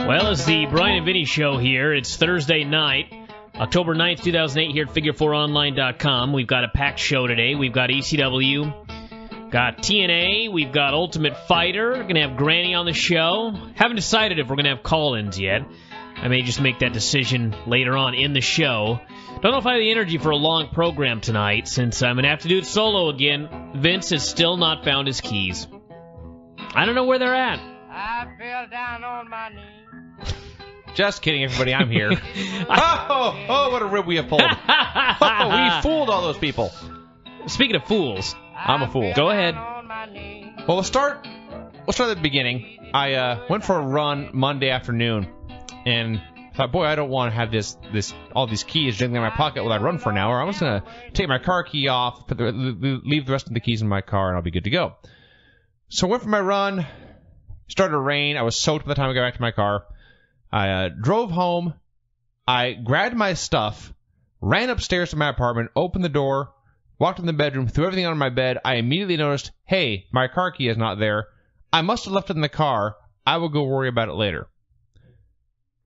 Well, it's the Bryan and Vinny show here. It's Thursday night, October 9th, 2008, here at Figure4Online.com. We've got a packed show today. We've got ECW, got TNA, we've got Ultimate Fighter. We're going to have Granny on the show. Haven't decided if we're going to have call-ins yet. I may just make that decision later on in the show. Don't know if I have the energy for a long program tonight, since I'm going to have to do it solo again. Vince has still not found his keys. I don't know where they're at. I fell down on my knees. Just kidding, everybody. I'm here. oh, what a rib we have pulled. We fooled all those people. Speaking of fools, I'm a fool. Go ahead. Well, we'll start at the beginning. I went for a run Monday afternoon and thought, boy, I don't want to have all these keys jingling in my pocket while I run for an hour. I'm just going to take my car key off, leave the rest of the keys in my car, and I'll be good to go. So I went for my run. Started to rain. I was soaked by the time I got back to my car. I drove home. I grabbed my stuff, ran upstairs to my apartment, opened the door, walked in the bedroom, threw everything on my bed. I immediately noticed, hey, my car key is not there. I must have left it in the car. I will go worry about it later.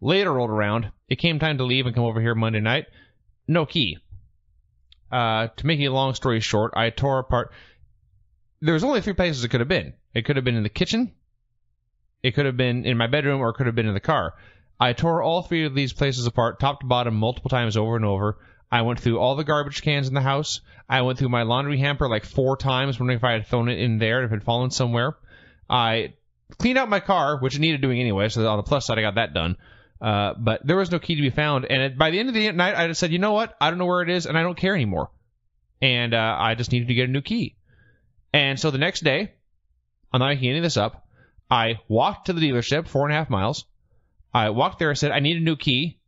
Later rolled around. It came time to leave and come over here Monday night. No key. To make a long story short, I tore apart. There was only 3 places it could have been. It could have been in the kitchen, it could have been in my bedroom, or it could have been in the car. I tore all 3 of these places apart, top to bottom, multiple times over and over. I went through all the garbage cans in the house. I went through my laundry hamper like 4 times, wondering if I had thrown it in there, if it had fallen somewhere. I cleaned out my car, which it needed doing anyway, so on the plus side, I got that done. But there was no key to be found. And by the end of the night, I just said, you know what? I don't know where it is, and I don't care anymore. And I just needed to get a new key. And so the next day, I'm not making any of this up, I walked to the dealership, 4.5 miles. I walked there. I said, I need a new key.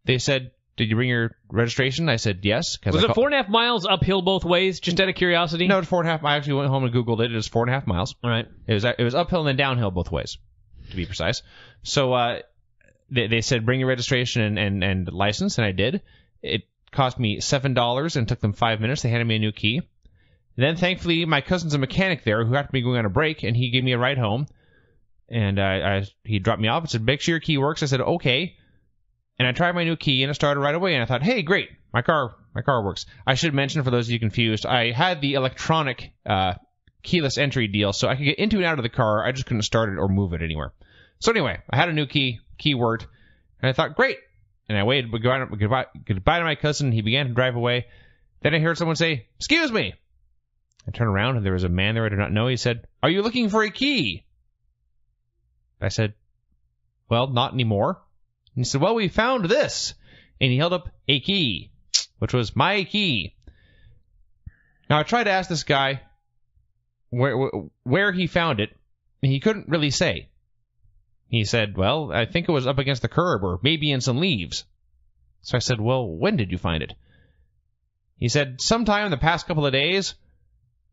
They said, did you bring your registration? I said, yes. Was it 4.5 miles uphill both ways, just out of curiosity? No, it's 4.5. I actually went home and Googled it. It was 4.5 miles. All right. It was uphill and then downhill both ways, to be precise. So they said, bring your registration and license, and I did. It cost me $7 and took them 5 minutes. They handed me a new key. Then, thankfully, my cousin's a mechanic there who happened to be going on a break, and he gave me a ride home. And he dropped me off and said, make sure your key works. I said, okay. And I tried my new key, and it started right away. And I thought, hey, great, my car works. I should mention, for those of you confused, I had the electronic keyless entry deal, so I could get into and out of the car. I just couldn't start it or move it anywhere. So anyway, I had a new key worked, and I thought, great. And I waited goodbye to my cousin. He began to drive away. Then I heard someone say, excuse me. I turned around, and there was a man there I did not know. He said, are you looking for a key? I said, well, not anymore. And he said, well, we found this. And he held up a key, which was my key. Now, I tried to ask this guy where he found it, and he couldn't really say. He said, well, I think it was up against the curb or maybe in some leaves. So I said, well, when did you find it? He said, sometime in the past couple of days.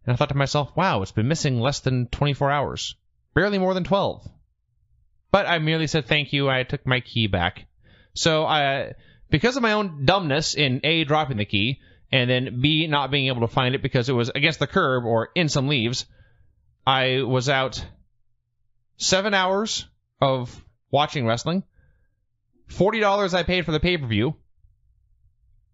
And I thought to myself, wow, it's been missing less than 24 hours. Barely more than 12. But I merely said thank you. I took my key back. So because of my own dumbness in A, dropping the key, and then B, not being able to find it because it was against the curb or in some leaves, I was out 7 hours of watching wrestling. $40 I paid for the pay-per-view.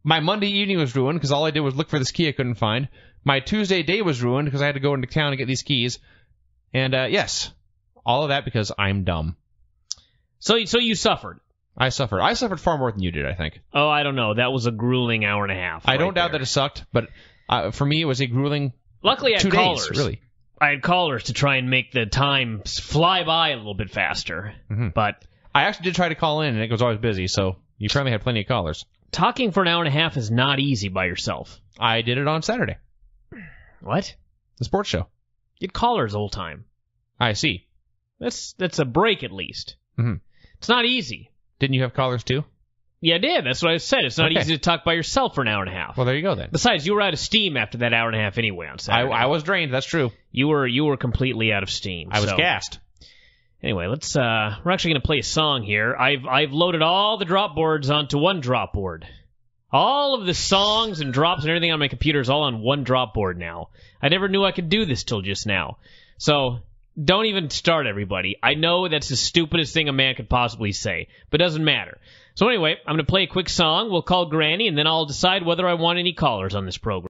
My Monday evening was ruined because all I did was look for this key I couldn't find. My Tuesday day was ruined because I had to go into town and get these keys. And yes, all of that because I'm dumb. So you suffered. I suffered. I suffered far more than you did, I think. Oh, I don't know. That was a grueling hour and a half. I don't doubt that it sucked, but for me it was a grueling Luckily, I had 2 callers. days, really. I had callers to try and make the time fly by a little bit faster. Mm-hmm. But I actually did try to call in, and it was always busy, so you apparently had plenty of callers. Talking for an hour and a half is not easy by yourself. I did it on Saturday. What? The sports show. You had callers the whole time. I see. That's a break, at least. Mm-hmm. It's not easy. Didn't you have callers, too? Yeah, I did. That's what I said. It's not easy to talk by yourself for an hour and a half. Well, there you go, then. Besides, you were out of steam after that hour and a half anyway on Saturday. I was drained, that's true. You were completely out of steam. I was gassed. Anyway, we're actually going to play a song here. I've loaded all the drop boards onto one drop board. All of the songs and drops and everything on my computer is all on one drop board now. I never knew I could do this till just now. So Don't even start, everybody. I know that's the stupidest thing a man could possibly say, but it doesn't matter. So anyway, I'm going to play a quick song. We'll call Granny, and then I'll decide whether I want any callers on this program.